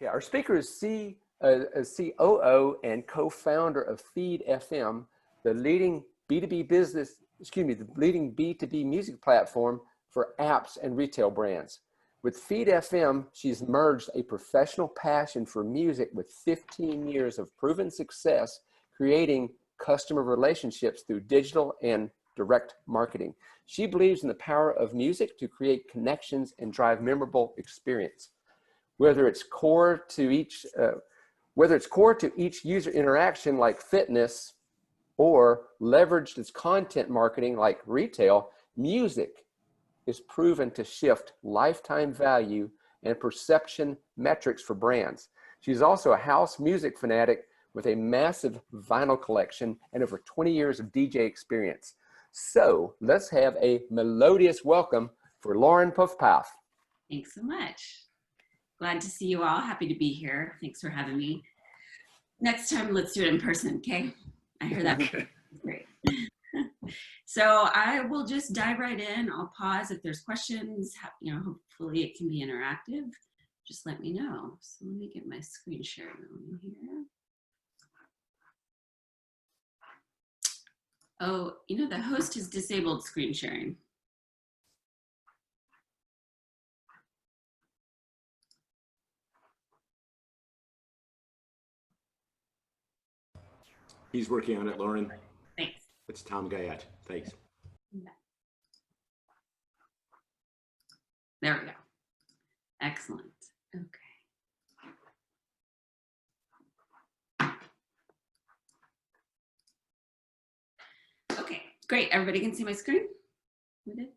Okay, our speaker is a COO and co-founder of Feed FM, the leading B2B the leading B2B music platform for apps and retail brands. With Feed FM, she's merged a professional passion for music with 15 years of proven success, creating customer relationships through digital and direct marketing. She believes in the power of music to create connections and drive memorable experience. Whether it's core to each user interaction like fitness, or leveraged as content marketing like retail, music is proven to shift lifetime value and perception metrics for brands. She's also a house music fanatic with a massive vinyl collection and over 20 years of DJ experience. So let's have a melodious welcome for Lauren Pufpaf. Thanks so much. Glad to see you all. Happy to be here. Thanks for having me. Next time, let's do it in person, okay? I hear that. Great. So I will just dive right in. I'll pause if there's questions. Hopefully it can be interactive. Just let me know. So let me get my screen share going here. Oh, the host has disabled screen sharing. He's working on it, Lauren. Thanks. It's Tom Gayat. Thanks. There we go. Excellent. Okay, great. Everybody can see my screen? We did?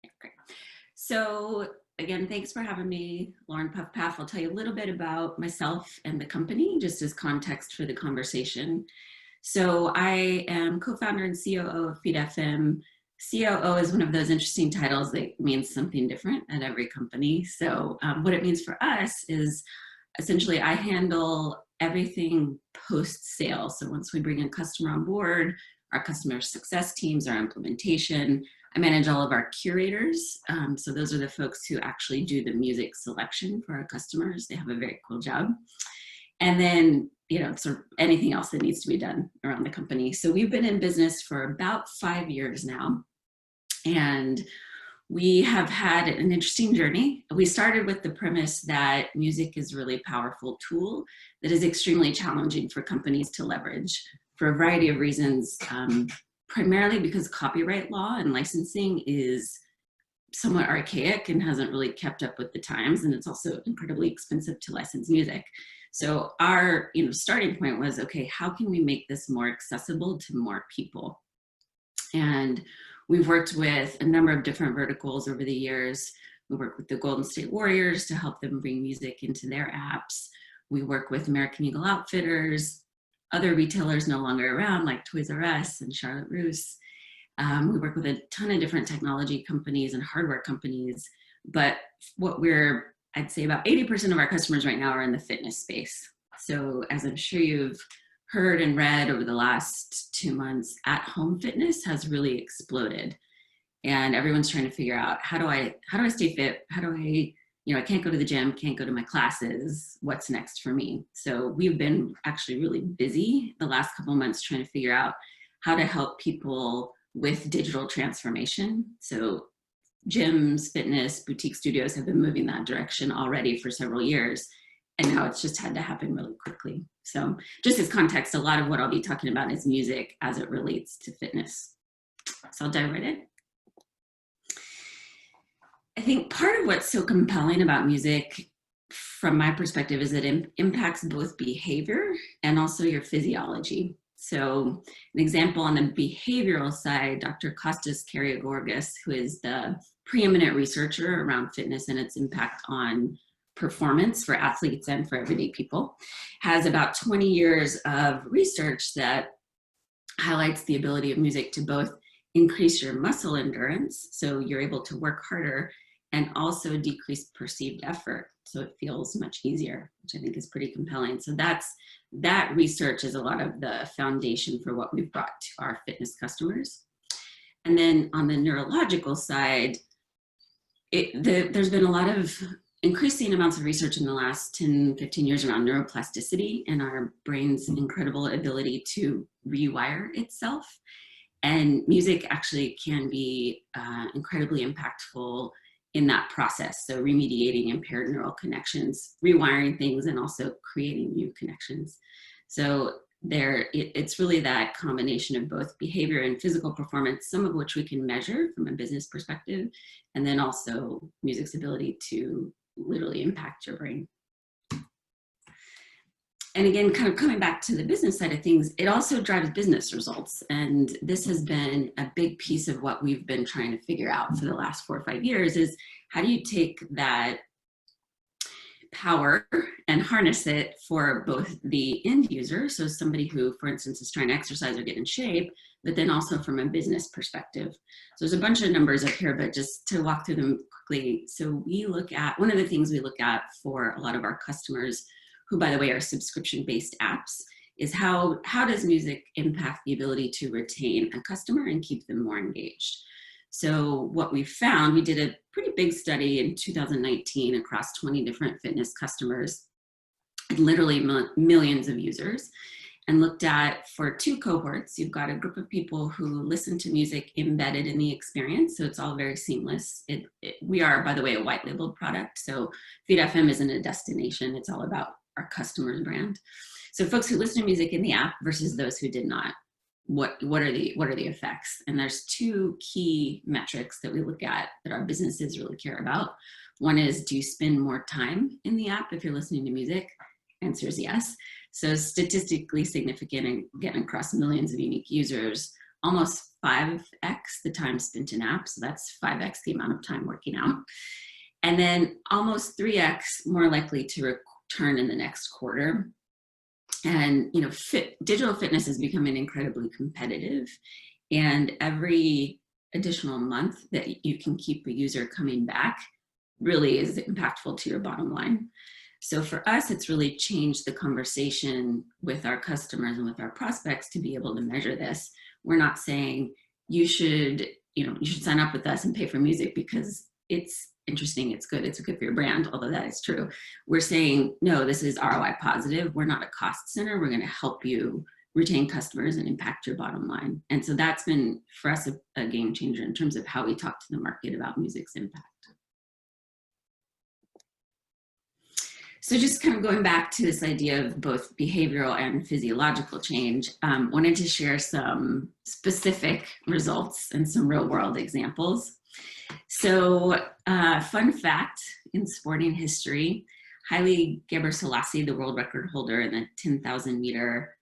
Yeah, great. So again, thanks for having me, Lauren Pufpaf. I'll tell you a little bit about myself and the company, just as context for the conversation. So I am co-founder and COO of Feed FM. COO is one of those interesting titles that means something different at every company. So what it means for us is essentially I handle everything post-sale. So once we bring a customer on board, our customer success teams, our implementation, I manage all of our curators. So those are the folks who actually do the music selection for our customers. They have a very cool job. And then, sort of anything else that needs to be done around the company. So we've been in business for about 5 years now. And we have had an interesting journey. We started with the premise that music is a really powerful tool that is extremely challenging for companies to leverage for a variety of reasons, primarily because copyright law and licensing is somewhat archaic and hasn't really kept up with the times. And it's also incredibly expensive to license music. So our starting point was, okay, how can we make this more accessible to more people? And we've worked with a number of different verticals over the years. We work with the Golden State Warriors to help them bring music into their apps. We work with American Eagle Outfitters, other retailers no longer around like Toys R Us and Charlotte Russe. We work with a ton of different technology companies and hardware companies, but I'd say about 80% of our customers right now are in the fitness space. So as I'm sure you've heard and read over the last 2 months, at-home fitness has really exploded. And everyone's trying to figure out, how do I stay fit? How do I can't go to the gym, can't go to my classes. What's next for me? So we've been actually really busy the last couple of months trying to figure out how to help people with digital transformation. So gyms, fitness, boutique studios have been moving that direction already for several years. And now it's just had to happen really quickly. So just as context, a lot of what I'll be talking about is music as it relates to fitness. So I'll dive right in. I think part of what's so compelling about music from my perspective is that it impacts both behavior and also your physiology. So an example on the behavioral side, Dr. Kostas Kariagorgas, who is the preeminent researcher around fitness and its impact on performance for athletes and for everyday people, has about 20 years of research that highlights the ability of music to both increase your muscle endurance, so you're able to work harder, and also decrease perceived effort, so it feels much easier, which I think is pretty compelling. So that research is a lot of the foundation for what we've brought to our fitness customers. And then on the neurological side, there's been a lot of increasing amounts of research in the last 10, 15 years around neuroplasticity and our brain's incredible ability to rewire itself. And music actually can be incredibly impactful in that process. So remediating impaired neural connections, rewiring things, and also creating new connections. So it's really that combination of both behavior and physical performance, some of which we can measure from a business perspective, and then also music's ability to literally impact your brain. And again, kind of coming back to the business side of things, it also drives business results. And this has been a big piece of what we've been trying to figure out for the last 4 or 5 years is how do you take that power and harness it for both the end user, so somebody who, for instance, is trying to exercise or get in shape, but then also from a business perspective. So there's a bunch of numbers up here, but just to walk through them quickly. So we look at, one of the things we look at for a lot of our customers, who by the way are subscription-based apps, is how does music impact the ability to retain a customer and keep them more engaged? So what we found, we did a pretty big study in 2019 across 20 different fitness customers, literally millions of users, and looked at, for 2 cohorts, you've got a group of people who listen to music embedded in the experience, so it's all very seamless. We are, by the way, a white labeled product, so Feed FM isn't a destination, it's all about our customer's brand. So folks who listen to music in the app versus those who did not, what are the effects? And there's 2 key metrics that we look at that our businesses really care about. One is, do you spend more time in the app if you're listening to music? Answer is yes. So statistically significant, and getting across millions of unique users, almost 5x the time spent in apps. So that's 5x the amount of time working out. And then almost 3x more likely to return in the next quarter. And you know, digital fitness is becoming incredibly competitive, and every additional month that you can keep a user coming back really is impactful to your bottom line. So for us, it's really changed the conversation with our customers and with our prospects to be able to measure this. We're not saying you should sign up with us and pay for music because it's interesting, it's good for your brand, although that is true. We're saying, no, this is ROI positive. We're not a cost center. We're going to help you retain customers and impact your bottom line. And so that's been, for us, a game changer in terms of how we talk to the market about music's impact. So just kind of going back to this idea of both behavioral and physiological change, wanted to share some specific results and some real world examples. So fun fact in sporting history, Haile Gebrselassie, the world record holder in the 10,000 meter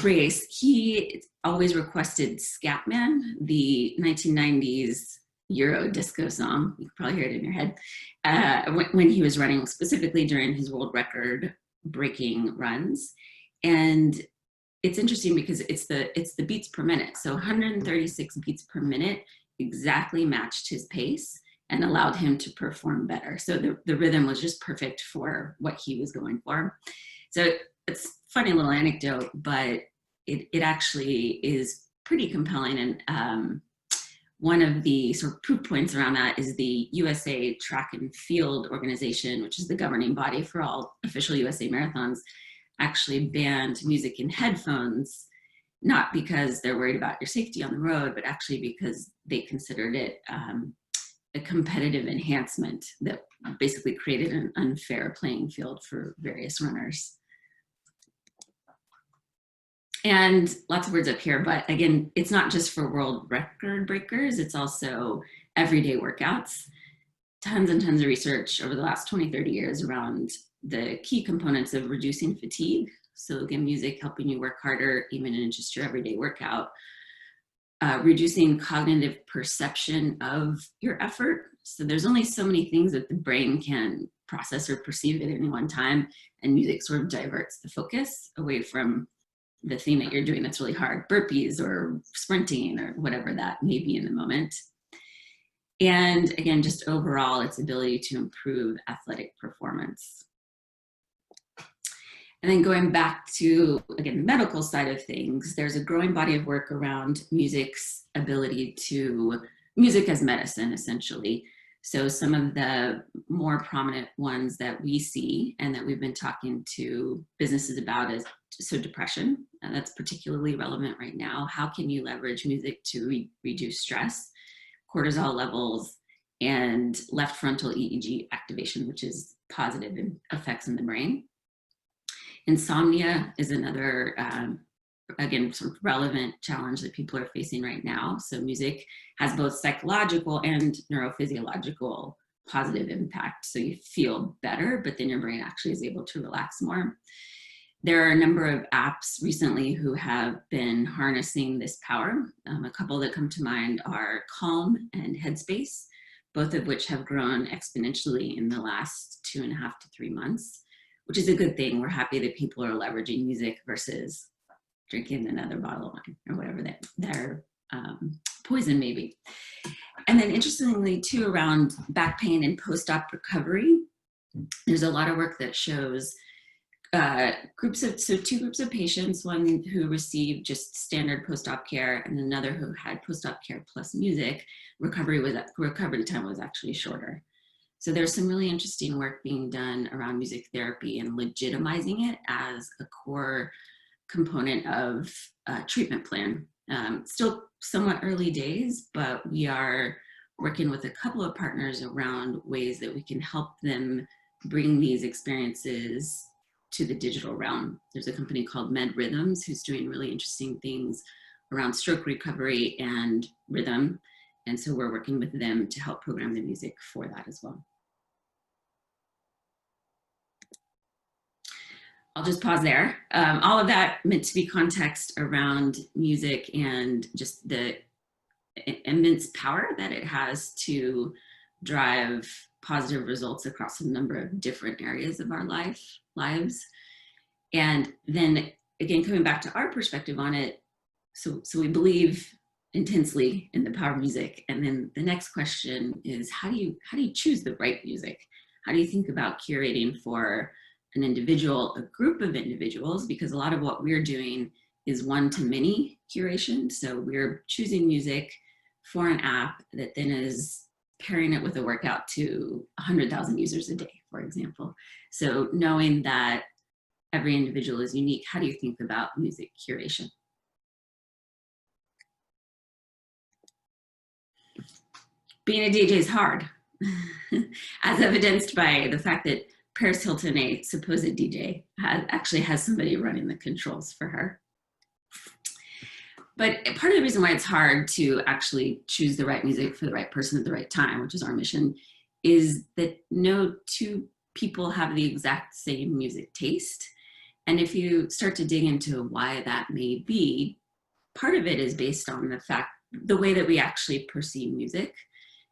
race, he always requested Scatman, the 1990s Euro disco song. You can probably hear it in your head. When he was running, specifically during his world record breaking runs. And it's interesting because it's the beats per minute. So 136 beats per minute exactly matched his pace and allowed him to perform better. So the rhythm was just perfect for what he was going for. So it's a funny little anecdote, but it actually is pretty compelling. And one of the sort of proof points around that is the USA Track and Field Organization, which is the governing body for all official USA marathons, actually banned music in headphones, not because they're worried about your safety on the road, but actually because they considered it a competitive enhancement that basically created an unfair playing field for various runners. And lots of words up here, but again, it's not just for world record breakers, it's also everyday workouts. Tons and tons of research over the last 20, 30 years around the key components of reducing fatigue. So again, music helping you work harder, even in just your everyday workout. Reducing cognitive perception of your effort. So there's only so many things that the brain can process or perceive at any one time, and music sort of diverts the focus away from the thing that you're doing that's really hard, burpees or sprinting or whatever that may be in the moment. And again, just overall, its ability to improve athletic performance. And then going back to, again, the medical side of things, there's a growing body of work around music's ability to, music as medicine, essentially. So some of the more prominent ones that we see and that we've been talking to businesses about is, so depression, and that's particularly relevant right now. How can you leverage music to reduce stress, cortisol levels, and left frontal EEG activation, which is positive effects in the brain. Insomnia is another, again, sort of relevant challenge that people are facing right now. So music has both psychological and neurophysiological positive impact. So you feel better, but then your brain actually is able to relax more. There are a number of apps recently who have been harnessing this power. A couple that come to mind are Calm and Headspace, both of which have grown exponentially in the last 2.5 to 3 months, which is a good thing. We're happy that people are leveraging music versus drinking another bottle of wine or whatever their poison may be. And then interestingly too, around back pain and post-op recovery, there's a lot of work that shows two groups of patients, one who received just standard post-op care and another who had post-op care plus music, recovery time was actually shorter. So there's some really interesting work being done around music therapy and legitimizing it as a core component of a treatment plan. Still somewhat early days, but we are working with a couple of partners around ways that we can help them bring these experiences to the digital realm. There's a company called Med Rhythms who's doing really interesting things around stroke recovery and rhythm. And so we're working with them to help program the music for that as well. I'll just pause there. All of that meant to be context around music and just the immense power that it has to drive positive results across a number of different areas of our lives. And then again, coming back to our perspective on it, so we believe intensely in the power of music. And then the next question is, how do you choose the right music? How do you think about curating for an individual, a group of individuals? Because a lot of what we're doing is one-to-many curation. So we're choosing music for an app that then is pairing it with a workout to 100,000 users a day, for example. So knowing that every individual is unique, how do you think about music curation? Being a DJ is hard, as evidenced by the fact that Paris Hilton, a supposed DJ, actually has somebody running the controls for her. But part of the reason why it's hard to actually choose the right music for the right person at the right time, which is our mission, is that no two people have the exact same music taste. And if you start to dig into why that may be, part of it is based on the way that we actually perceive music.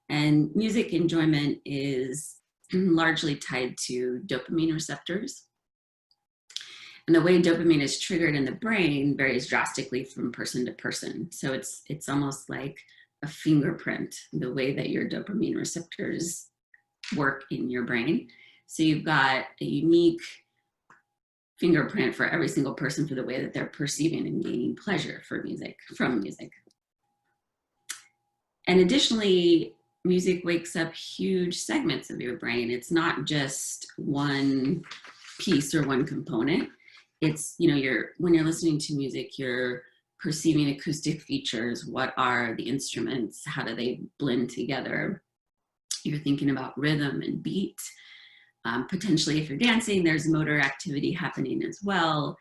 And music enjoyment is largely tied to dopamine receptors. And the way dopamine is triggered in the brain varies drastically from person to person. So it's almost like a fingerprint, the way that your dopamine receptors work in your brain. So you've got a unique fingerprint for every single person for the way that they're perceiving and gaining pleasure from music. And additionally, music wakes up huge segments of your brain. It's not just one piece or one component. It's, when you're listening to music, you're perceiving acoustic features. What are the instruments? How do they blend together? You're thinking about rhythm and beat. Potentially, if you're dancing, there's motor activity happening as well.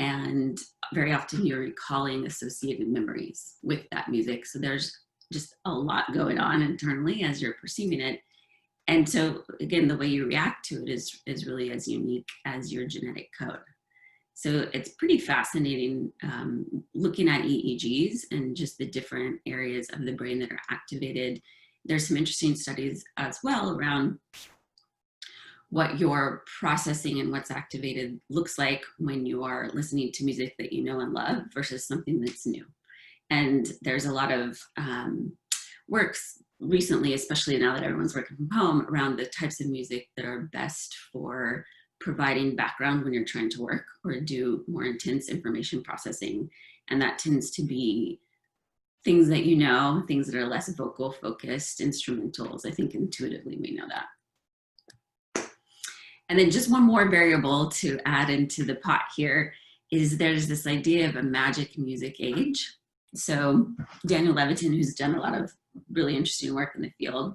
And very often you're recalling associated memories with that music. So there's just a lot going on internally as you're perceiving it. And so again, the way you react to it is really as unique as your genetic code. So it's pretty fascinating looking at EEGs and just the different areas of the brain that are activated. There's some interesting studies as well around what your processing and what's activated looks like when you are listening to music that you know and love versus something that's new. And there's a lot of works recently, especially now that everyone's working from home, around the types of music that are best for providing background when you're trying to work or do more intense information processing. And that tends to be things that you know, things that are less vocal focused, instrumentals. I think intuitively we know that. And then just one more variable to add into the pot here is there's this idea of a magic music age. So Daniel Levitin, who's done a lot of really interesting work in the field,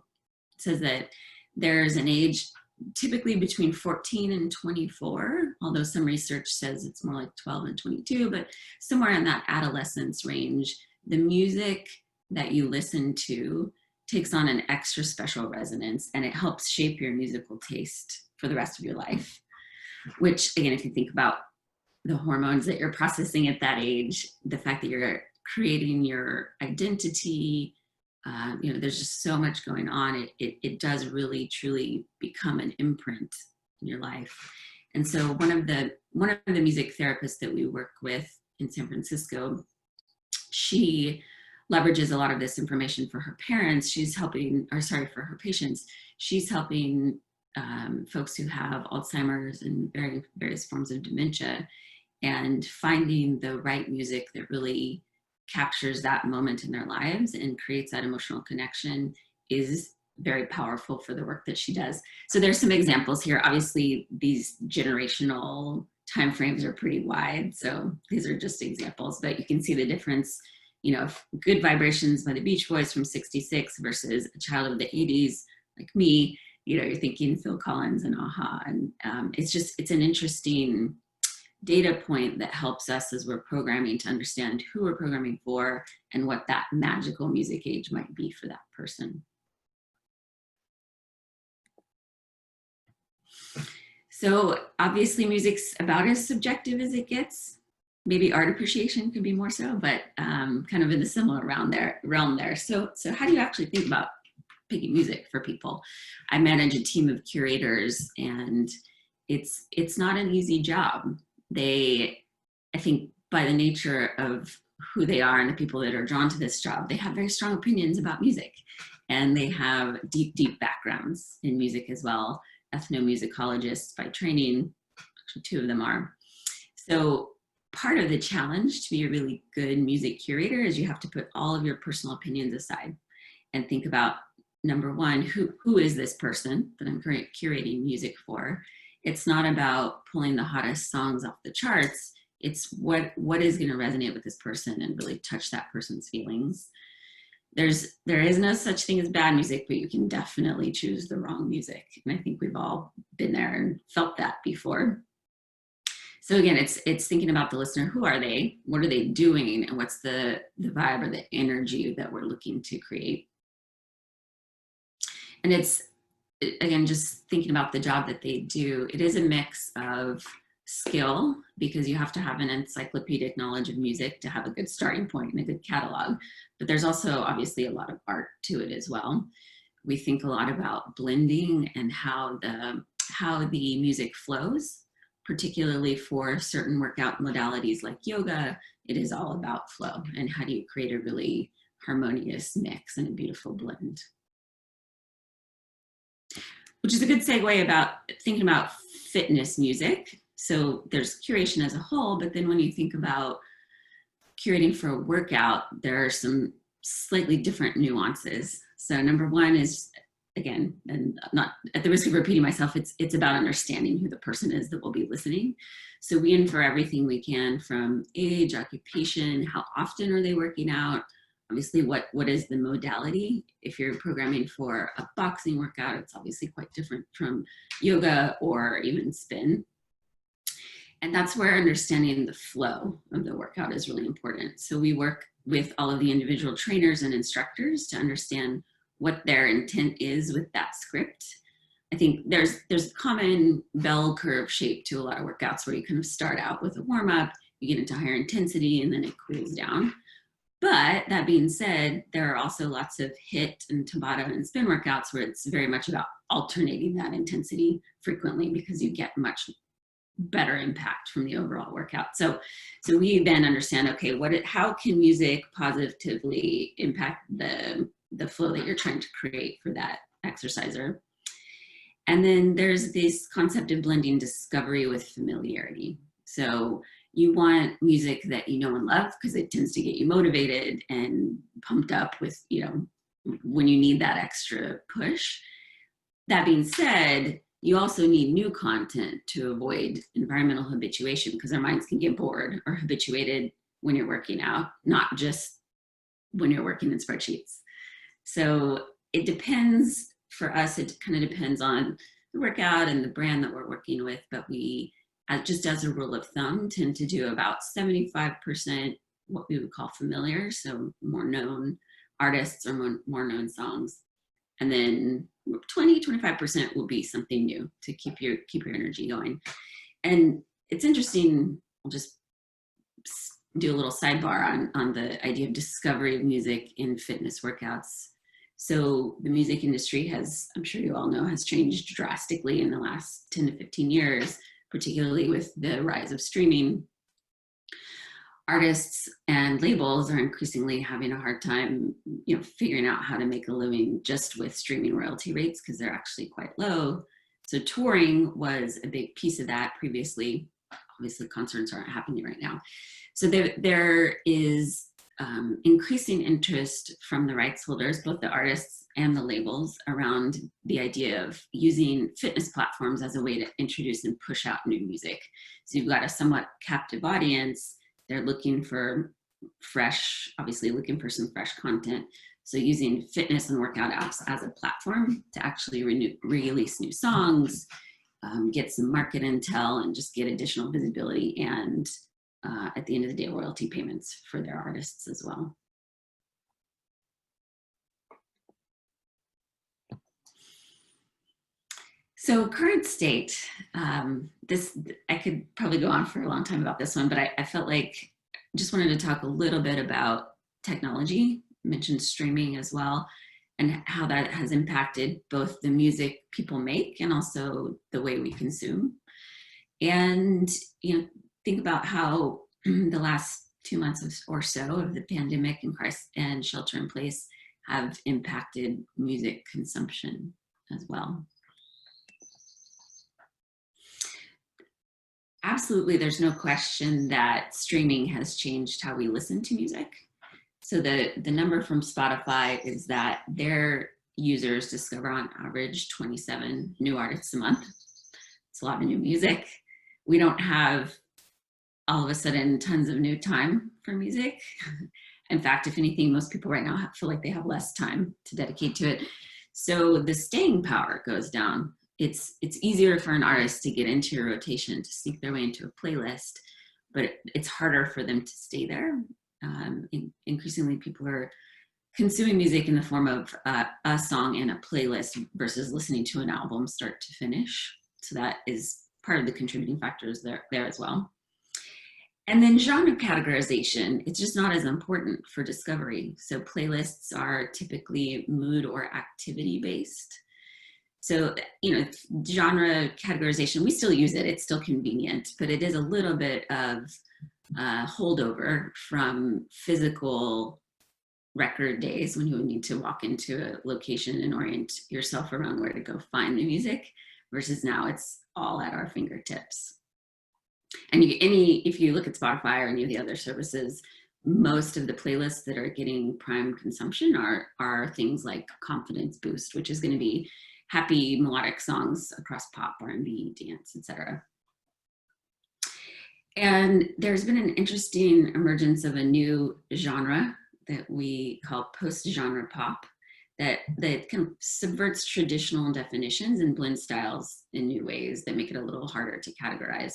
says that there's an age typically between 14 and 24, although some research says it's more like 12 and 22, but somewhere in that adolescence range, the music that you listen to takes on an extra special resonance, and it helps shape your musical taste for the rest of your life. Which, again, if you think about the hormones that you're processing at that age, the fact that you're creating your identity, there's just so much going on. It does really truly become an imprint in your life. And so one of the music therapists that we work with in San Francisco, she leverages a lot of this information for her parents. For her patients. She's helping folks who have Alzheimer's and various forms of dementia, and finding the right music that really captures that moment in their lives and creates that emotional connection is very powerful for the work that she does. So there's some examples here. Obviously, these generational timeframes are pretty wide, so these are just examples, but you can see the difference. Good Vibrations by the Beach Boys from '66 versus a child of the '80s like me, you're thinking Phil Collins and a-ha. And it's an interesting data point that helps us as we're programming to understand who we're programming for and what that magical music age might be for that person. So obviously music's about as subjective as it gets. Maybe art appreciation could be more so, but kind of in the similar realm there. So how do you actually think about picking music for people? I manage a team of curators, and it's not an easy job. I think by the nature of who they are and the people that are drawn to this job, they have very strong opinions about music, and they have deep, deep backgrounds in music as well. Ethnomusicologists by training, actually 2 of them are. So part of the challenge to be a really good music curator is you have to put all of your personal opinions aside and think about, number one, who is this person that I'm curating music for? It's not about pulling the hottest songs off the charts. It's what is going to resonate with this person and really touch that person's feelings. There is no such thing as bad music, but you can definitely choose the wrong music. And I think we've all been there and felt that before. So again, it's thinking about the listener. Who are they? What are they doing? And what's the vibe or the energy that we're looking to create? And it's, again, just thinking about the job that they do. It is a mix of skill, because you have to have an encyclopedic knowledge of music to have a good starting point and a good catalog. But there's also obviously a lot of art to it as well. We think a lot about blending and how the music flows, particularly for certain workout modalities like yoga. It is all about flow, and how do you create a really harmonious mix and a beautiful blend. Which is a good segue about thinking about fitness music. So there's curation as a whole, but then when you think about curating for a workout, there are some slightly different nuances. So number one is, again, and not at the risk of repeating myself, it's about understanding who the person is that will be listening. So we infer everything we can from age, occupation, how often are they working out, obviously what is the modality. If you're programming for a boxing workout, it's obviously quite different from yoga or even spin. And that's where understanding the flow of the workout is really important. So we work with all of the individual trainers and instructors to understand what their intent is with that script. I think there's a common bell curve shape to a lot of workouts where you kind of start out with a warm up, you get into higher intensity, and then it cools down. But that being said, there are also lots of HIIT and Tabata and spin workouts where it's very much about alternating that intensity frequently, because you get much better impact from the overall workout. So we then understand, okay, how can music positively impact the flow that you're trying to create for that exerciser? And then there's this concept of blending discovery with familiarity. So You want music that you know and love because it tends to get you motivated and pumped up with, when you need that extra push. That being said, you also need new content to avoid environmental habituation, because our minds can get bored or habituated when you're working out, not just when you're working in spreadsheets. So it depends. For us, it kind of depends on the workout and the brand that we're working with, but we, just as a rule of thumb, tend to do about 75% what we would call familiar, so more known artists or more known songs. And then 25% will be something new to keep your energy going. And it's interesting, I'll just do a little sidebar on the idea of discovery of music in fitness workouts. So the music industry has, I'm sure you all know, has changed drastically in the last 10 to 15 years, particularly with the rise of streaming. Artists and labels are increasingly having a hard time, figuring out how to make a living just with streaming royalty rates, because they're actually quite low. So touring was a big piece of that previously. Obviously, concerts aren't happening right now. So there is increasing interest from the rights holders, both the artists and the labels, around the idea of using fitness platforms as a way to introduce and push out new music. So you've got a somewhat captive audience. They're looking for obviously looking for some fresh content. So using fitness and workout apps as a platform to actually release new songs, get some market intel, and just get additional visibility, and at the end of the day, royalty payments for their artists as well. So current state, I could probably go on for a long time about this one, but I felt like just wanted to talk a little bit about technology. I mentioned streaming as well, and how that has impacted both the music people make and also the way we consume. And, think about how the last 2 months or so of the pandemic and shelter in place have impacted music consumption as well. Absolutely, there's no question that streaming has changed how we listen to music. So the number from Spotify is that their users discover on average 27 new artists a month. It's a lot of new music. We don't have all of a sudden tons of new time for music. In fact, if anything, most people right now feel like they have less time to dedicate to it. So the staying power goes down. It's easier for an artist to get into your rotation, to sneak their way into a playlist, but it's harder for them to stay there. Increasingly, people are consuming music in the form of a song and a playlist versus listening to an album start to finish. So that is part of the contributing factors there as well. And then genre categorization, it's just not as important for discovery. So playlists are typically mood or activity based. So, genre categorization, we still use it. It's still convenient, but it is a little bit of holdover from physical record days when you would need to walk into a location and orient yourself around where to go find the music, versus now it's all at our fingertips. And if you look at Spotify or any of the other services, most of the playlists that are getting prime consumption are things like Confidence Boost, which is going to be happy melodic songs across pop, R&B, dance, etc. And there's been an interesting emergence of a new genre that we call post-genre pop that kind of subverts traditional definitions and blends styles in new ways that make it a little harder to categorize.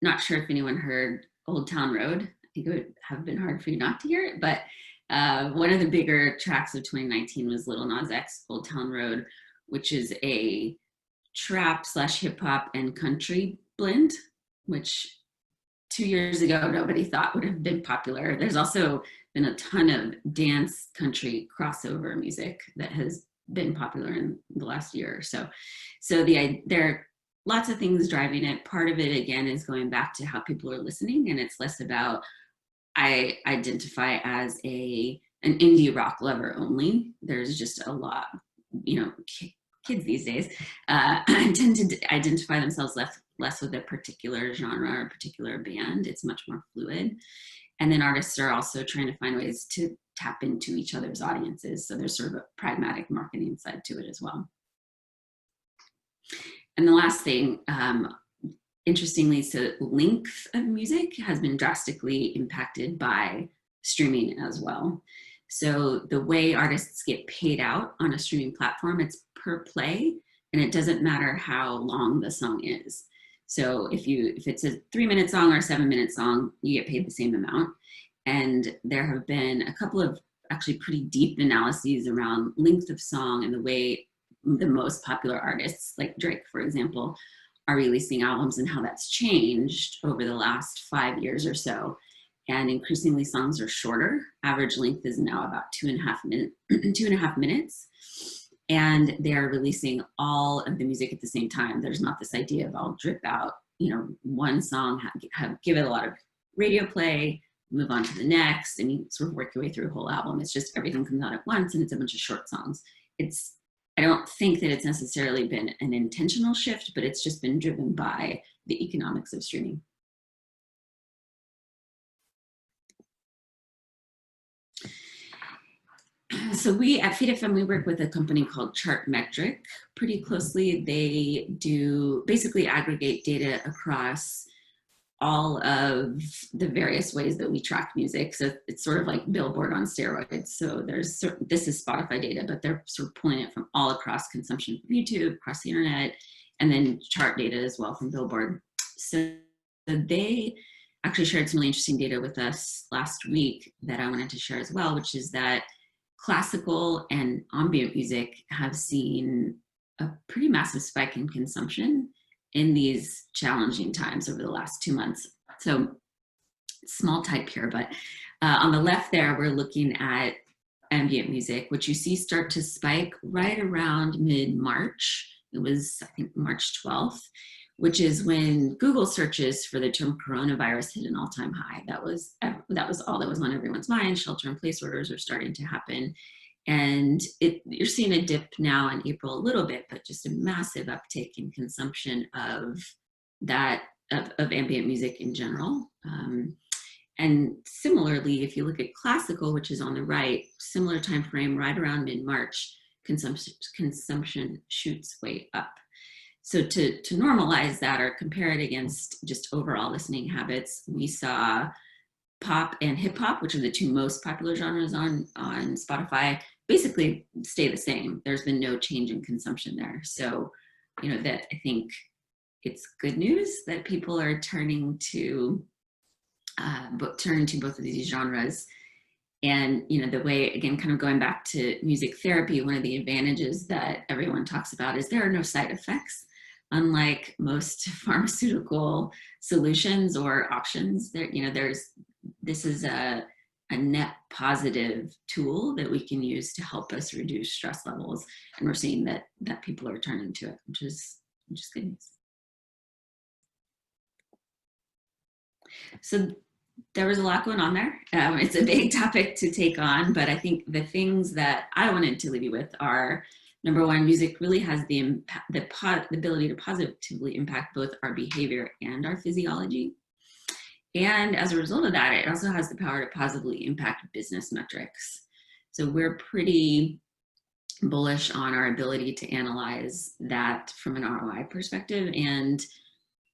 Not sure if anyone heard Old Town Road. I think it would have been hard for you not to hear it, but one of the bigger tracks of 2019 was Lil Nas X, Old Town Road, which is a trap / hip hop and country blend, which 2 years ago, nobody thought would have been popular. There's also been a ton of dance country crossover music that has been popular in the last year or so. So there are lots of things driving it. Part of it, again, is going back to how people are listening, and it's less about, I identify as an indie rock lover only. There's just a lot, kids these days tend to identify themselves less with a particular genre or a particular band. It's much more fluid. And then artists are also trying to find ways to tap into each other's audiences. So there's sort of a pragmatic marketing side to it as well. And the last thing, interestingly, so length of music has been drastically impacted by streaming as well. So the way artists get paid out on a streaming platform, it's per play, and it doesn't matter how long the song is. So if it's a 3-minute song or a 7-minute song, you get paid the same amount. And there have been a couple of actually pretty deep analyses around length of song and the way the most popular artists, like Drake, for example, are releasing albums and how that's changed over the last 5 years or so. And increasingly songs are shorter. Average length is now about 2.5 minutes. And they're releasing all of the music at the same time. There's not this idea of I'll drip out, one song, give it a lot of radio play, move on to the next, and you sort of work your way through a whole album. It's just everything comes out at once, and it's a bunch of short songs. I don't think that it's necessarily been an intentional shift, but it's just been driven by the economics of streaming. So we at Feed FM, we work with a company called Chartmetric pretty closely. They do basically aggregate data across all of the various ways that we track music. So it's sort of like Billboard on steroids. So this is Spotify data, but they're sort of pulling it from all across consumption from YouTube, across the internet, and then chart data as well from Billboard. So they actually shared some really interesting data with us last week that I wanted to share as well, which is that classical and ambient music have seen a pretty massive spike in consumption in these challenging times over the last 2 months. So small type here, but on the left there, we're looking at ambient music, which you see start to spike right around mid-March. It was, I think, March 12th, which is when Google searches for the term coronavirus hit an all-time high. That was all that was on everyone's mind. Shelter-in-place orders are starting to happen. And you're seeing a dip now in April a little bit, but just a massive uptick in consumption of ambient music in general. And similarly, if you look at classical, which is on the right, similar time frame, right around mid-March, consumption shoots way up. So to normalize that or compare it against just overall listening habits, we saw pop and hip hop, which are the two most popular genres on Spotify, basically stay the same. There's been no change in consumption there. So, that I think it's good news that people are turning to both of these genres. And, the way, again, kind of going back to music therapy, one of the advantages that everyone talks about is there are no side effects. Unlike most pharmaceutical solutions or options, this is a net positive tool that we can use to help us reduce stress levels. And we're seeing that people are turning to it, which is good news. So there was a lot going on there. It's a big topic to take on, but I think the things that I wanted to leave you with are, number one, music really has the ability to positively impact both our behavior and our physiology. And as a result of that, it also has the power to positively impact business metrics. So we're pretty bullish on our ability to analyze that from an ROI perspective and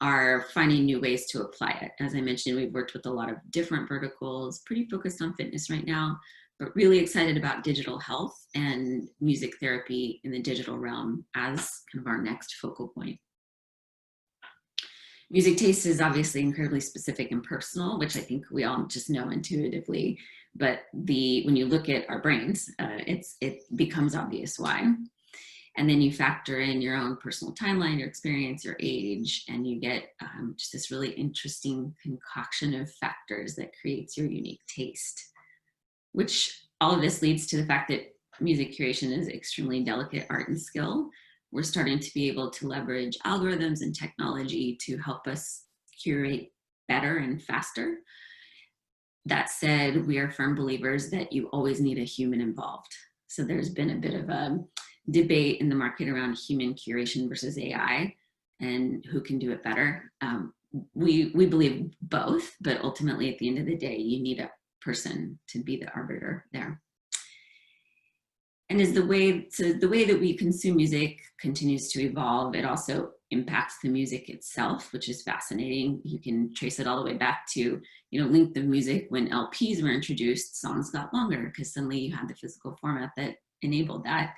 are finding new ways to apply it. As I mentioned, we've worked with a lot of different verticals, pretty focused on fitness right now, but really excited about digital health and music therapy in the digital realm as kind of our next focal point. Music taste is obviously incredibly specific and personal, which I think we all just know intuitively, but when you look at our brains, it becomes obvious why. And then you factor in your own personal timeline, your experience, your age, and you get just this really interesting concoction of factors that creates your unique taste, which all of this leads to the fact that music curation is extremely delicate art and skill. We're starting to be able to leverage algorithms and technology to help us curate better and faster. That said, we are firm believers that you always need a human involved. So there's been a bit of a debate in the market around human curation versus AI and who can do it better. We believe both, but ultimately at the end of the day, you need a person to be the arbiter there. And as the way that we consume music continues to evolve, it also impacts the music itself, which is fascinating. You can trace it all the way back to, length of music. When LPs were introduced, songs got longer because suddenly you had the physical format that enabled that.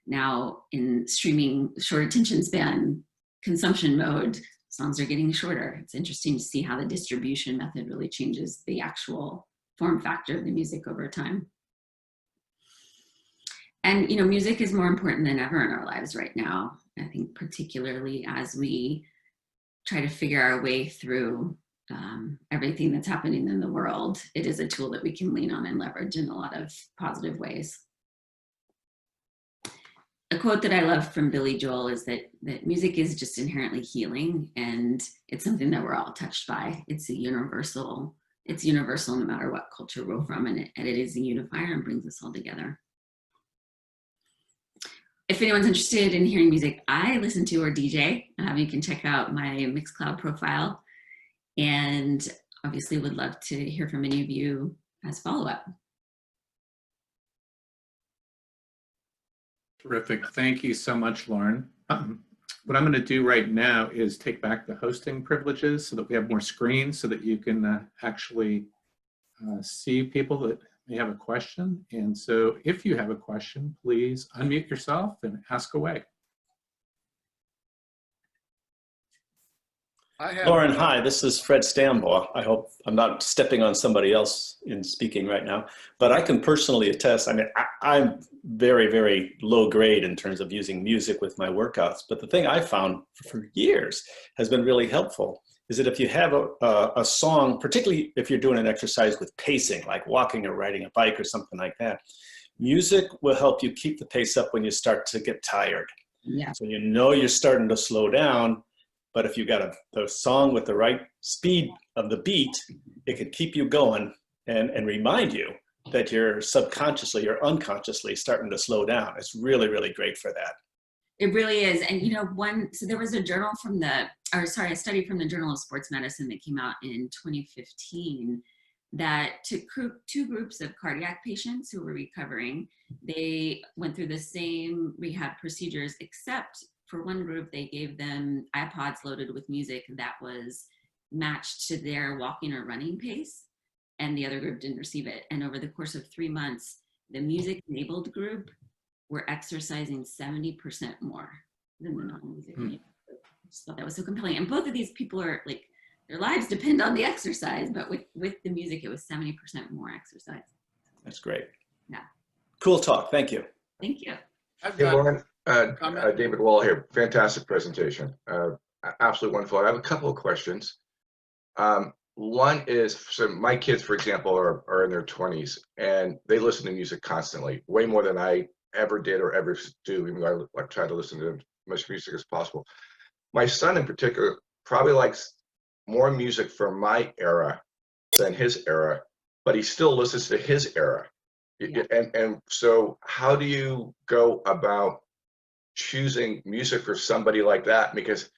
Now in streaming short attention span consumption mode, songs are getting shorter. It's interesting to see how the distribution method really changes the actual form factor of the music over time. And, music is more important than ever in our lives right now. I think particularly as we try to figure our way through everything that's happening in the world, it is a tool that we can lean on and leverage in a lot of positive ways. A quote that I love from Billy Joel is that music is just inherently healing, and it's something that we're all touched by. It's universal no matter what culture we're from, and it is a unifier and brings us all together. If anyone's interested in hearing music I listen to or DJ, you can check out my Mixcloud profile, and obviously would love to hear from any of you as follow-up. Terrific. Thank you so much, Lauren. What I'm going to do right now is take back the hosting privileges so that we have more screens so that you can actually see people that may have a question. And so if you have a question, please unmute yourself and ask away. Lauren, hi, this is Fred Stambaugh. I hope I'm not stepping on somebody else in speaking right now, but I can personally attest. I mean, I'm very, very low grade in terms of using music with my workouts. But the thing I found for years has been really helpful is that if you have a song, particularly if you're doing an exercise with pacing, like walking or riding a bike or something like that, music will help you keep the pace up when you start to get tired. Yeah. So you're starting to slow down. But if you got the song with the right speed of the beat, it could keep you going and remind you that you're subconsciously or unconsciously starting to slow down. It's really, really great for that. It really is. And so there was a study from the Journal of Sports Medicine that came out in 2015 that took two groups of cardiac patients who were recovering. They went through the same rehab procedures, except for one group, they gave them iPods loaded with music that was matched to their walking or running pace, and the other group didn't receive it. And over the course of 3 months, the music-enabled group were exercising 70% more than the non-music enabled group. I just thought that was so compelling. And both of these people are like, their lives depend on the exercise, but with the music, it was 70% more exercise. That's great. Yeah. Cool talk. Thank you. Thank you. Hey, Lauren, David Wall here. Fantastic presentation. Absolutely wonderful. I have a couple of questions. One is, so my kids, for example, are in their 20s, and they listen to music constantly, way more than I ever did or ever do, even though I try to listen to as much music as possible. My son in particular probably likes more music from my era than his era, but he still listens to his era. Yeah. And so how do you go about choosing music for somebody like that? Because,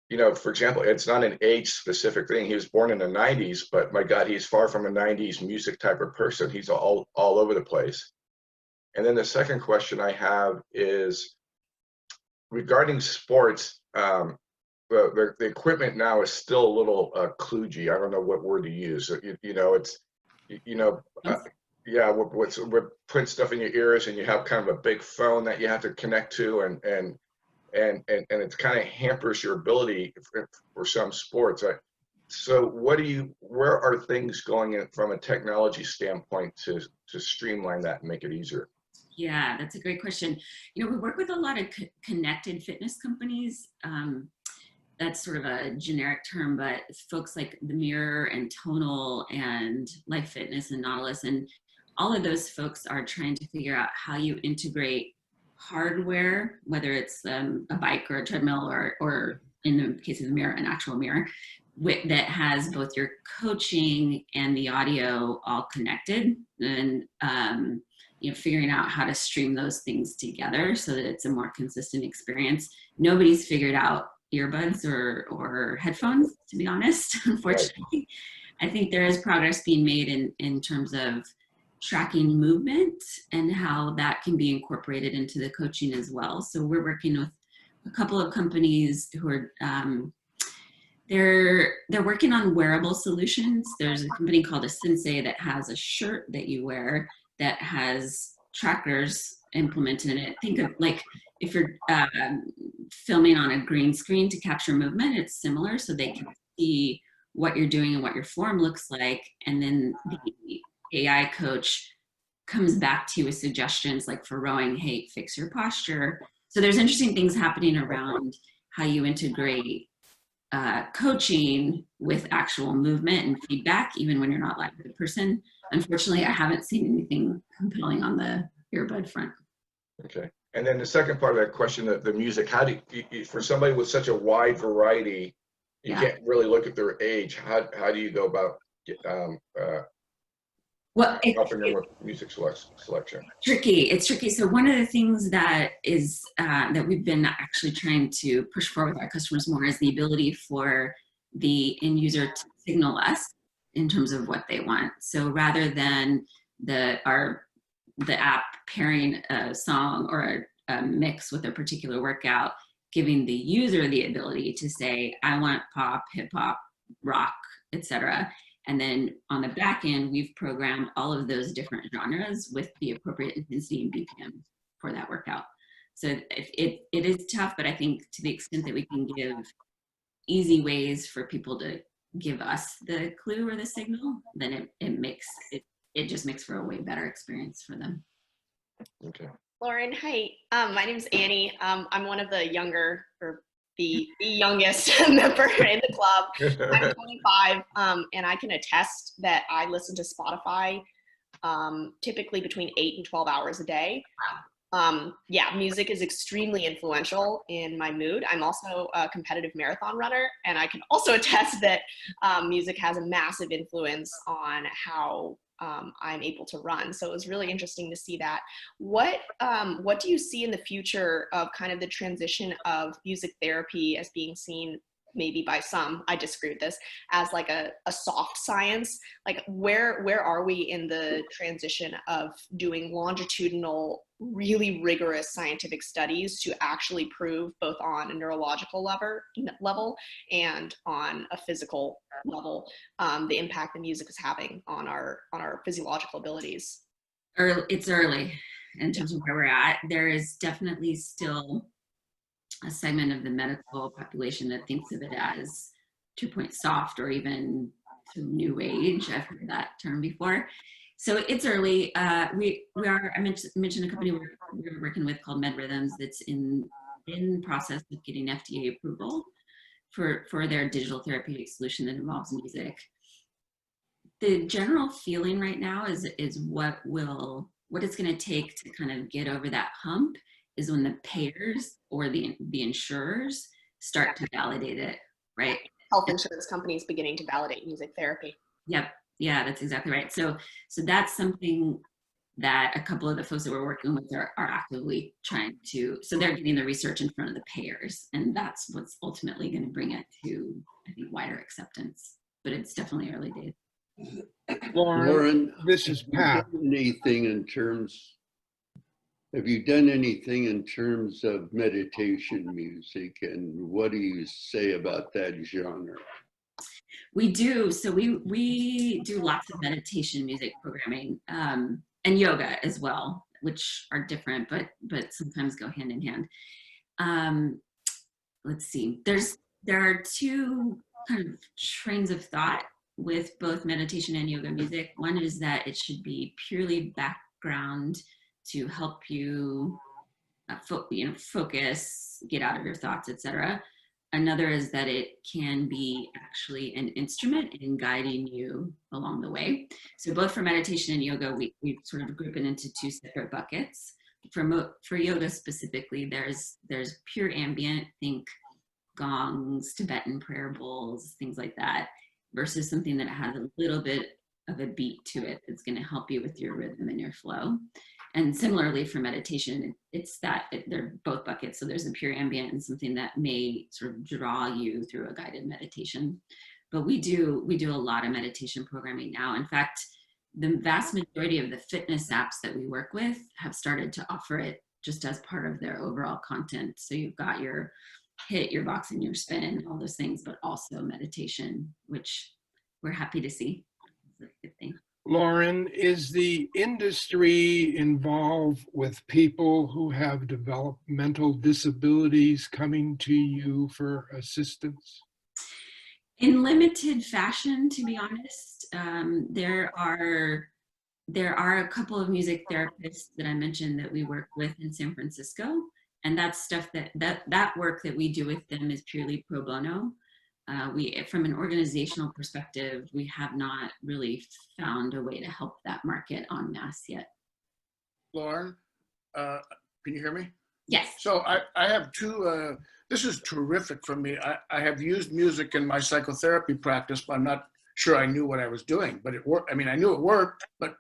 for example, it's not an age specific thing. He was born in the 90s, but my God, he's far from a 90s music type of person. He's all over the place. And then the second question I have is regarding sports. The equipment now is still a little kludgy. I don't know what word to use. Yeah, we're putting stuff in your ears, and you have kind of a big phone that you have to connect to, and it kind of hampers your ability for some sports. So where are things going in from a technology standpoint to streamline that and make it easier? Yeah, that's a great question. We work with a lot of connected fitness companies. That's sort of a generic term, but folks like The Mirror and Tonal and Life Fitness and Nautilus, and all of those folks are trying to figure out how you integrate hardware, whether it's a bike or a treadmill, or in the case of The Mirror, an actual mirror, that has both your coaching and the audio all connected. And figuring out how to stream those things together so that it's a more consistent experience. Nobody's figured out earbuds or headphones, to be honest, unfortunately. Right. I think there is progress being made in terms of tracking movement and how that can be incorporated into the coaching as well. So we're working with a couple of companies who are, they're working on wearable solutions. There's a company called a Sensei that has a shirt that you wear that has trackers implemented in it. Think of like if you're filming on a green screen to capture movement, it's similar, so they can see what you're doing and what your form looks like. And then the AI coach comes back to you with suggestions like for rowing, hey, fix your posture. So there's interesting things happening around how you integrate coaching with actual movement and feedback, even when you're not live with a person. Unfortunately, I haven't seen anything compelling on the earbud front. Okay. And then the second part of that question, the music, how do you, for somebody with such a wide variety, you can't really look at their age. How do you go about helping them with music selection? It's tricky. So one of the things that is that we've been actually trying to push forward with our customers more is the ability for the end user to signal us in terms of what they want. So rather than the app pairing a song or a mix with a particular workout, giving the user the ability to say, I want pop, hip hop, rock, etc. And then on the back end, we've programmed all of those different genres with the appropriate intensity and BPM for that workout. So it is tough, but I think to the extent that we can give easy ways for people to give us the clue or the signal, then it just makes for a way better experience for them. Okay. Lauren, hi. My name's Annie. I'm one of the younger, or the youngest member in the club. I'm 25, and I can attest that I listen to Spotify typically between 8 and 12 hours a day. Yeah, music is extremely influential in my mood. I'm also a competitive marathon runner, and I can also attest that music has a massive influence on how I'm able to run. So it was really interesting to see that. What do you see in the future of kind of the transition of music therapy as being seen, maybe by some, I disagree with this, as like a soft science? Like where are we in the transition of doing longitudinal, really rigorous scientific studies to actually prove both on a neurological level and on a physical level the impact the music is having on our physiological abilities? It's early in terms of where we're at. There is definitely still a segment of the medical population that thinks of it as 2-point soft or even new age. I've heard that term before. So it's early. I mentioned a company we're working with called Med Rhythms that's in process of getting FDA approval for their digital therapeutic solution that involves music. The general feeling right now is what it's going to take to kind of get over that hump is when the payers or the insurers start to validate it, right? Health insurance companies beginning to validate music therapy. Yep. Yeah, that's exactly right. So that's something that a couple of the folks that we're working with are actively trying to, so they're getting the research in front of the payers, and that's what's ultimately going to bring it to, I think, wider acceptance. But it's definitely early days. Lauren, this is Pat. Have you done anything in terms of meditation music, and what do you say about that genre? We do. So we do lots of meditation music programming and yoga as well, which are different, but sometimes go hand in hand. Let's see. There are two kind of trains of thought with both meditation and yoga music. One is that it should be purely background to help you, focus, get out of your thoughts, etc. Another is that it can be actually an instrument in guiding you along the way. So both for meditation and yoga, we sort of group it into two separate buckets. For yoga specifically, there's pure ambient, think gongs, Tibetan prayer bowls, things like that, versus something that has a little bit of a beat to it that's going to help you with your rhythm and your flow. And similarly for meditation, it's that they're both buckets. So there's a pure ambient and something that may sort of draw you through a guided meditation. But we do a lot of meditation programming now. In fact, the vast majority of the fitness apps that we work with have started to offer it just as part of their overall content. So you've got your HIIT, your boxing, your spin, all those things, but also meditation, which we're happy to see. It's a good thing. Lauren, is the industry involved with people who have developmental disabilities coming to you for assistance? In limited fashion, to be honest. There are a couple of music therapists that I mentioned that we work with in San Francisco, and that's stuff that work that we do with them is purely pro bono. From an organizational perspective, we have not really found a way to help that market en masse yet. Lauren, can you hear me? Yes. So I have two, this is terrific for me. I have used music in my psychotherapy practice, but I'm not sure I knew what I was doing, but it worked. I mean, I knew it worked, but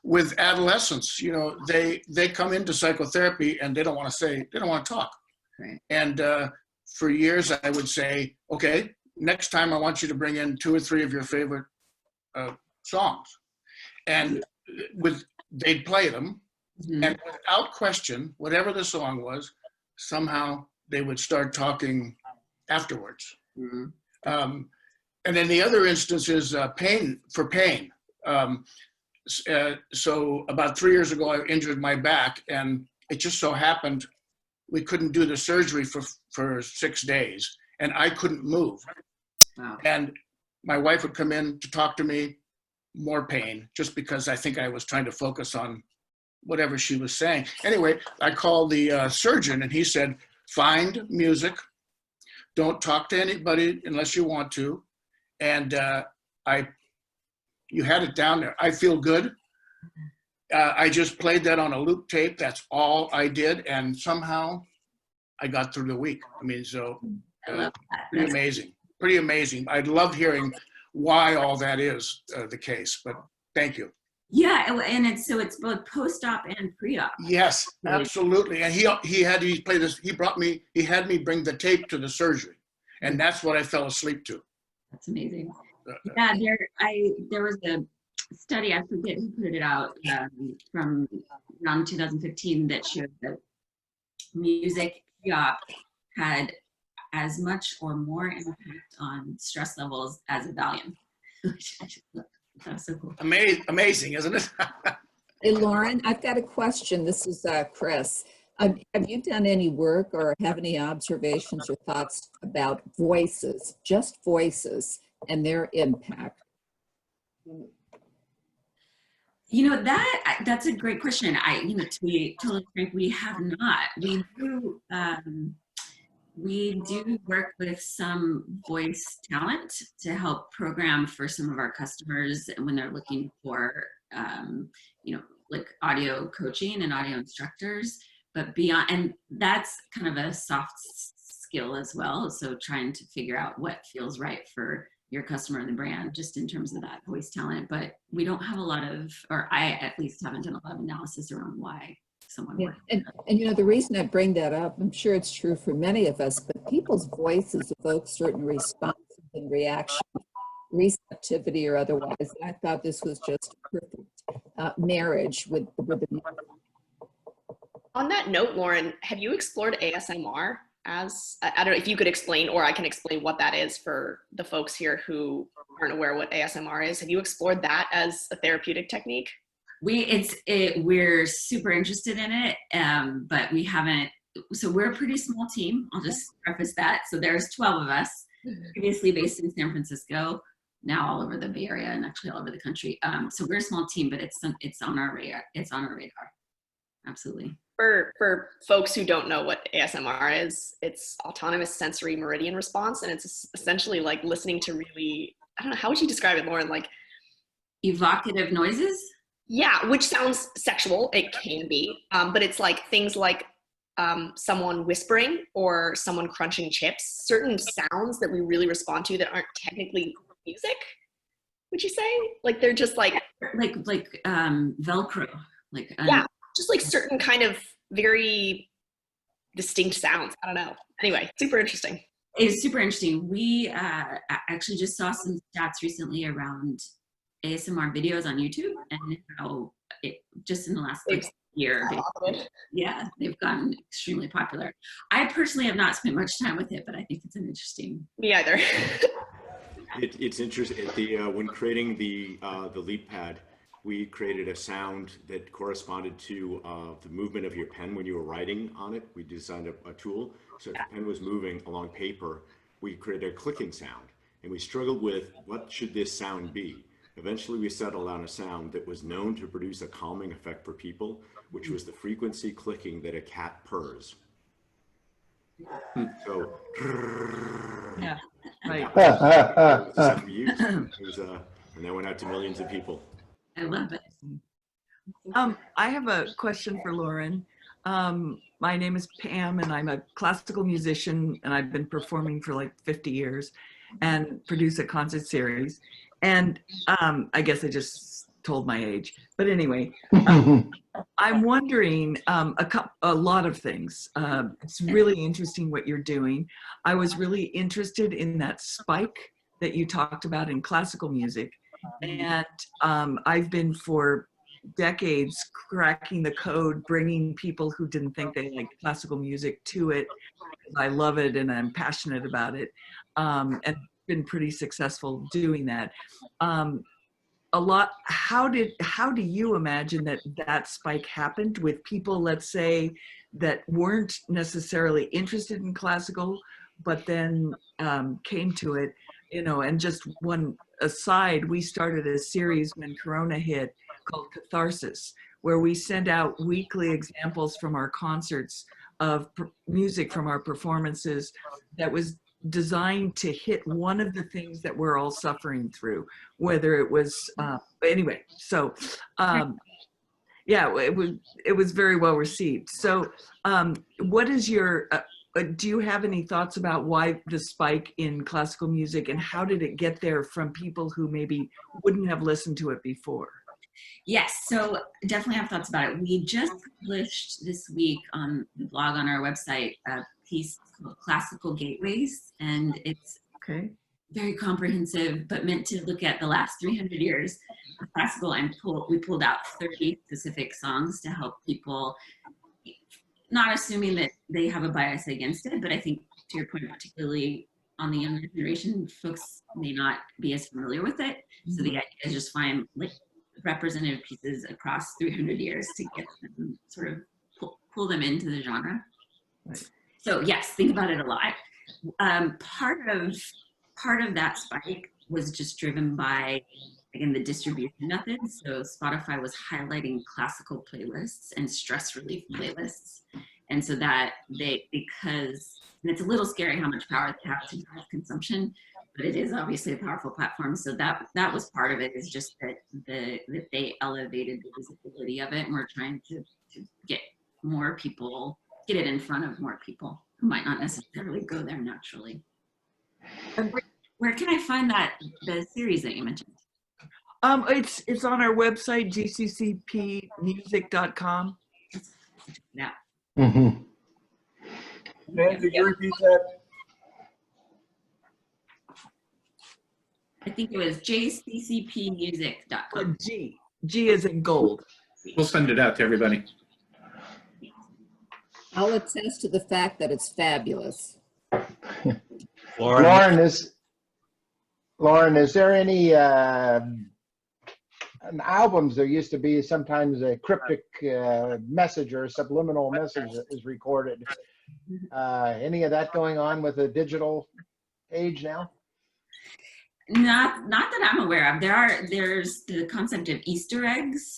with adolescents, you know, they come into psychotherapy and they don't want to talk. Right. And for years I would say, okay, next time I want you to bring in 2 or 3 of your favorite songs. And they'd play them. Mm-hmm. And without question, whatever the song was, somehow they would start talking afterwards. Mm-hmm. And then the other instance is pain. So about 3 years ago, I injured my back, and it just so happened we couldn't do the surgery for 6 days, and I couldn't move. Wow. And my wife would come in to talk to me, more pain, just because I think I was trying to focus on whatever she was saying. Anyway, I called the surgeon, and he said, find music, don't talk to anybody unless you want to, and you had it down there. I feel good. I just played that on a loop tape. That's all I did, and somehow I got through the week. I mean, so pretty amazing. Pretty amazing. I'd love hearing why all that is the case, but thank you. Yeah, and it's both post-op and pre-op. Yes, absolutely. And he had me bring the tape to the surgery, and that's what I fell asleep to. That's amazing. Yeah, there was a study, I forget who put it out, from around 2015 that showed that music pre-op had as much or more impact on stress levels as a Valium. That's so cool. Amazing, isn't it? Hey, Lauren, I've got a question. This is Chris. Have you done any work or have any observations or thoughts about voices, just voices, and their impact? You know, that's a great question. To be totally frank, we have not. We do work with some voice talent to help program for some of our customers when they're looking for, like audio coaching and audio instructors. But beyond, and that's kind of a soft skill as well. So trying to figure out what feels right for your customer and the brand, just in terms of that voice talent. But we don't have a lot of, or I at least haven't done a lot of analysis around why someone works. And you know, the reason I bring that up, I'm sure it's true for many of us, but people's voices evoke certain responses and reactions, receptivity or otherwise. And I thought this was just a perfect marriage with the music. On that note, Lauren, have you explored ASMR as, I don't know if you could explain, or I can explain what that is for the folks here who aren't aware what ASMR is. Have you explored that as a therapeutic technique? We're super interested in it, but we haven't. So we're a pretty small team. I'll just preface that. So there's 12 of us, previously based in San Francisco, now all over the Bay Area and actually all over the country. So we're a small team, but it's on our radar. It's on our radar. Absolutely. For folks who don't know what ASMR is, it's autonomous sensory meridian response, and it's essentially like listening to really, I don't know, how would you describe it, Lauren? Like evocative noises? Yeah, which sounds sexual. It can be, but it's like things like someone whispering or someone crunching chips, certain sounds that we really respond to that aren't technically music, would you say? Like they're just like Velcro. Like, Yeah, just like certain kind of very distinct sounds. I don't know. Anyway, super interesting. It's super interesting. We actually just saw some stats recently around ASMR videos on YouTube and how it just in the last like year, yeah, they've gotten extremely popular. I personally have not spent much time with it, but I think it's an interesting. Me either. It's interesting. When creating the leap pad, we created a sound that corresponded to the movement of your pen when you were writing on it. We designed a tool. So if the pen was moving along paper, we created a clicking sound. And we struggled with what should this sound be? Eventually we settled on a sound that was known to produce a calming effect for people, which was the frequency clicking that a cat purrs. So, yeah, right. That's the sound we used. And that went out to millions of people. I love it. I have a question for Lauren. My name is Pam and I'm a classical musician and I've been performing for like 50 years and produce a concert series. And I guess I just told my age, but anyway, I'm wondering a lot of things. It's really interesting what you're doing. I was really interested in that spike that you talked about in classical music. And I've been for decades cracking the code, bringing people who didn't think they liked classical music to it. I love it and I'm passionate about it, and been pretty successful doing that. How do you imagine that spike happened with people, let's say, that weren't necessarily interested in classical, but then came to it, you know? And just one aside, we started a series when Corona hit called Catharsis, where we send out weekly examples from our concerts of music from our performances that was designed to hit one of the things that we're all suffering through, whether it was, anyway, so yeah, it was very well received. So what is your, do you have any thoughts about why the spike in classical music and how did it get there from people who maybe wouldn't have listened to it before? Yes, so definitely have thoughts about it. We just published this week on the blog on our website a piece called Classical Gateways, and it's very comprehensive, but meant to look at the last 300 years of classical, and we pulled out 30 specific songs to help people, not assuming that they have a bias against it, but I think to your point, particularly on the younger generation, folks may not be as familiar with it. So the idea is just find like representative pieces across 300 years to get them sort of pull them into the genre. Right. So yes, think about it a lot. Part of that spike was just driven by, again, the distribution methods. So Spotify was highlighting classical playlists and stress relief playlists. And so that because, and it's a little scary how much power they have to drive consumption, but it is obviously a powerful platform. So that was part of it, is just that they elevated the visibility of it, and we're trying to get more people, get it in front of more people who might not necessarily go there naturally. Where can I find the series that you mentioned? It's on our website, gccpmusic.com. Yeah. Man, could you repeat that? I think it was jccpmusic.com. G is in gold. We'll send it out to everybody. I'll attest to the fact that it's fabulous. Lauren, is there any albums? There used to be sometimes a cryptic message or a subliminal message that is recorded. Any of that going on with the digital age now? Not that I'm aware of. There's the concept of Easter eggs,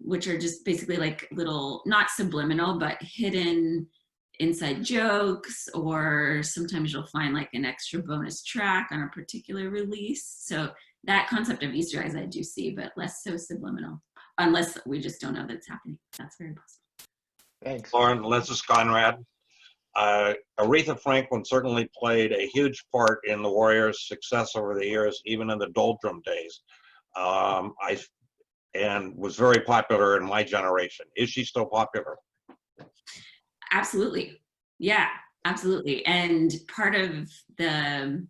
which are just basically like little, not subliminal, but hidden inside jokes, or sometimes you'll find like an extra bonus track on a particular release. So that concept of Easter eggs I do see, but less so subliminal, unless we just don't know that's happening. That's very possible. Thanks. Lauren, this is Conrad. Aretha Franklin certainly played a huge part in the Warriors' success over the years, even in the doldrum days. and was very popular in my generation. Is she still popular? Absolutely. Yeah, absolutely. And part of the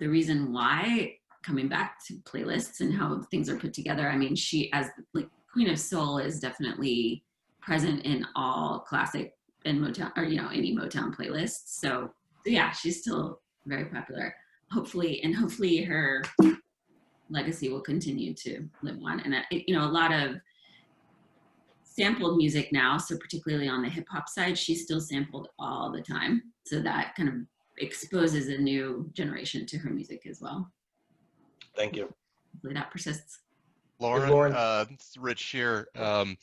reason why, coming back to playlists and how things are put together, I mean, she, as like Queen of Soul, is definitely present in all classic and Motown, or any Motown playlists. So yeah, she's still very popular. Hopefully her legacy will continue to live on. And a lot of sampled music now, so particularly on the hip hop side, she's still sampled all the time. So that kind of exposes a new generation to her music as well. Thank you. Hopefully that persists. Lauren, it's Rich here. I'm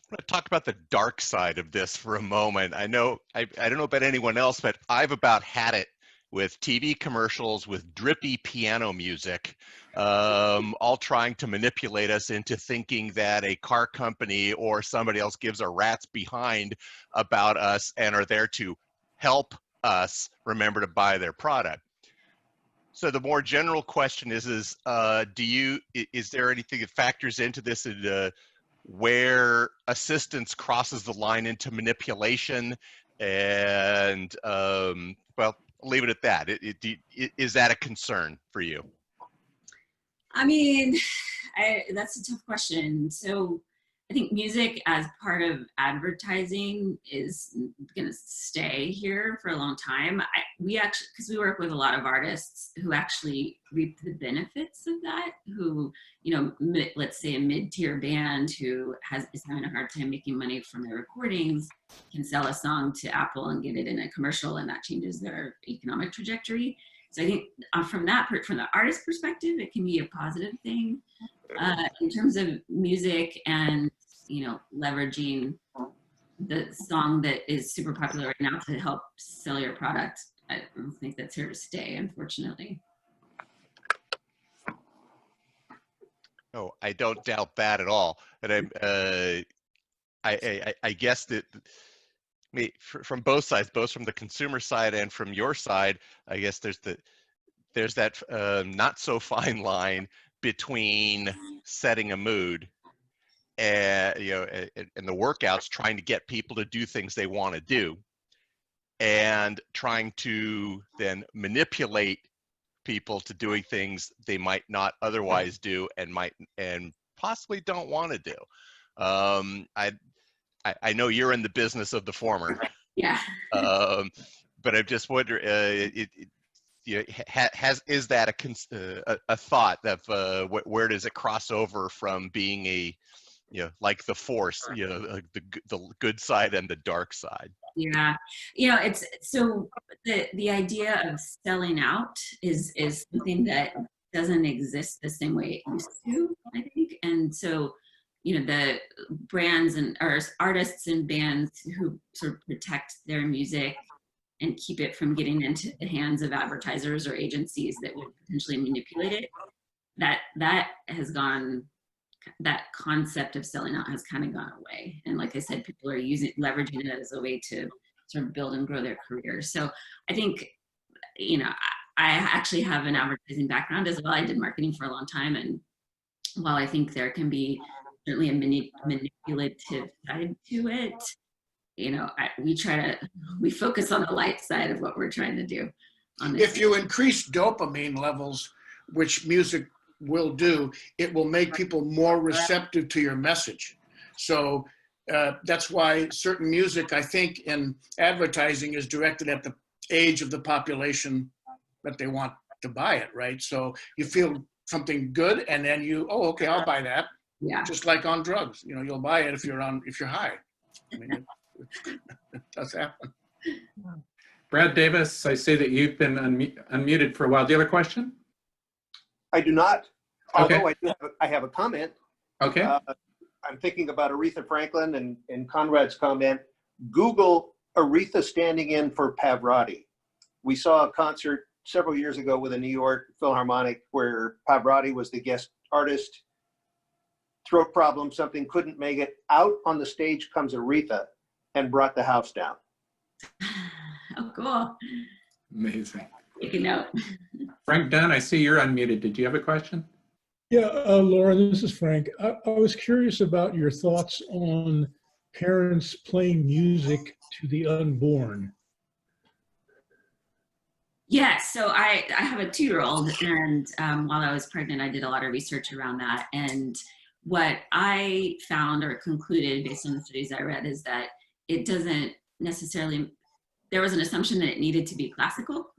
going to talk about the dark side of this for a moment. I know, I don't know about anyone else, but I've about had it with TV commercials with drippy piano music, all trying to manipulate us into thinking that a car company or somebody else gives a rat's behind about us and are there to help us remember to buy their product. So the more general question is there anything that factors into this where assistance crosses the line into manipulation? And well, I'll leave it at that. Is that a concern for you? I mean, that's a tough question. So I think music as part of advertising is going to stay here for a long time. We actually, because we work with a lot of artists who actually reap the benefits of that, who, let's say a mid-tier band who is having a hard time making money from their recordings can sell a song to Apple and get it in a commercial, and that changes their economic trajectory. So I think from the artist perspective, it can be a positive thing. In terms of music and leveraging the song that is super popular right now to help sell your product, I don't think that's here to stay, unfortunately. No, I don't doubt that at all. And I guess that from both sides, both from the consumer side and from your side, I guess there's that not so fine line between setting a mood and and the workouts, trying to get people to do things they want to do, and trying to then manipulate people to doing things they might not otherwise do and possibly don't want to do. I know you're in the business of the former. Yeah. But I just wonder, is that a thought of where does it cross over from being like the force, the good side and the dark side? Yeah, it's so the idea of selling out is something that doesn't exist the same way it used to, I think. And so, the brands and artists and bands who sort of protect their music and keep it from getting into the hands of advertisers or agencies that would potentially manipulate it, that has gone. That concept of selling out has kind of gone away. And like I said, people are leveraging it as a way to sort of build and grow their careers. So I think, I actually have an advertising background as well. I did marketing for a long time. And while I think there can be certainly a manipulative side to it, we focus on the light side of what we're trying to do. If you increase dopamine levels, which music will do, it will make people more receptive to your message. So that's why certain music, I think, in advertising is directed at the age of the population that they want to buy it, right? So you feel something good, and then okay, I'll buy that. Yeah. Just like on drugs, you'll buy it if you're high. I mean, it does happen. Brad Davis, I see that you've been unmuted for a while. Do you have a question? I do not. Okay. Although I have a comment. Okay. I'm thinking about Aretha Franklin and Conrad's comment. Google Aretha standing in for Pavarotti. We saw a concert several years ago with the New York Philharmonic where Pavarotti was the guest artist. Throat problem, something, couldn't make it. Out on the stage comes Aretha and brought the house down. Oh, cool. Amazing. Take a note. Frank Dunn, I see you're unmuted. Did you have a question? Yeah, Lauren, this is Frank. I was curious about your thoughts on parents playing music to the unborn. Yeah, so I have a 2-year-old, and while I was pregnant, I did a lot of research around that. And what I found or concluded based on the studies I read is that it doesn't necessarily, there was an assumption that it needed to be classical.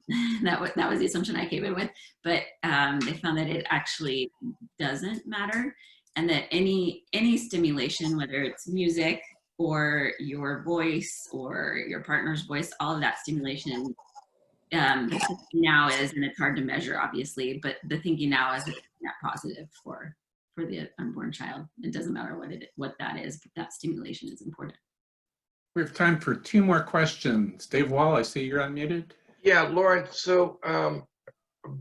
that was the assumption I came in with, but they found that it actually doesn't matter, and that any stimulation, whether it's music or your voice or your partner's voice, all of that stimulation, the thinking now is, and it's hard to measure obviously, but the thinking now is that it's net positive for the unborn child. It doesn't matter what that is, but that stimulation is important. We have time for 2 more questions. Dave Wall, I see you're unmuted. Yeah, Lauren, so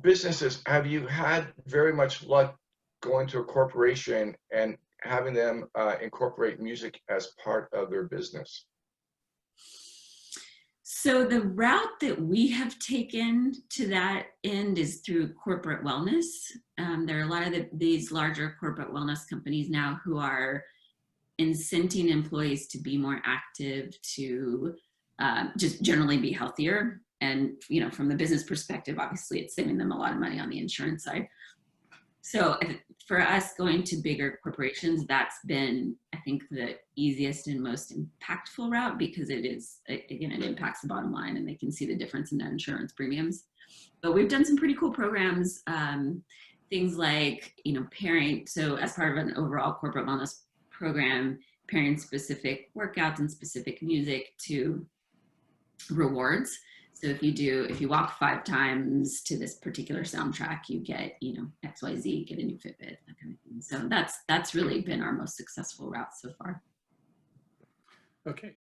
businesses, have you had very much luck going to a corporation and having them incorporate music as part of their business? So the route that we have taken to that end is through corporate wellness. There are a lot of these larger corporate wellness companies now who are incenting employees to be more active, to just generally be healthier. And, you know, from the business perspective, obviously it's saving them a lot of money on the insurance side. So for us going to bigger corporations, that's been, I think, the easiest and most impactful route, because it is, again, it impacts the bottom line and they can see the difference in their insurance premiums. But we've done some pretty cool programs, things like, you know, pairing, so as part of an overall corporate wellness program, pairing specific workouts and specific music to rewards. So if you walk 5 times to this particular soundtrack, you get, you know, XYZ, get a new Fitbit, that kind of thing. So that's really been our most successful route so far. Okay,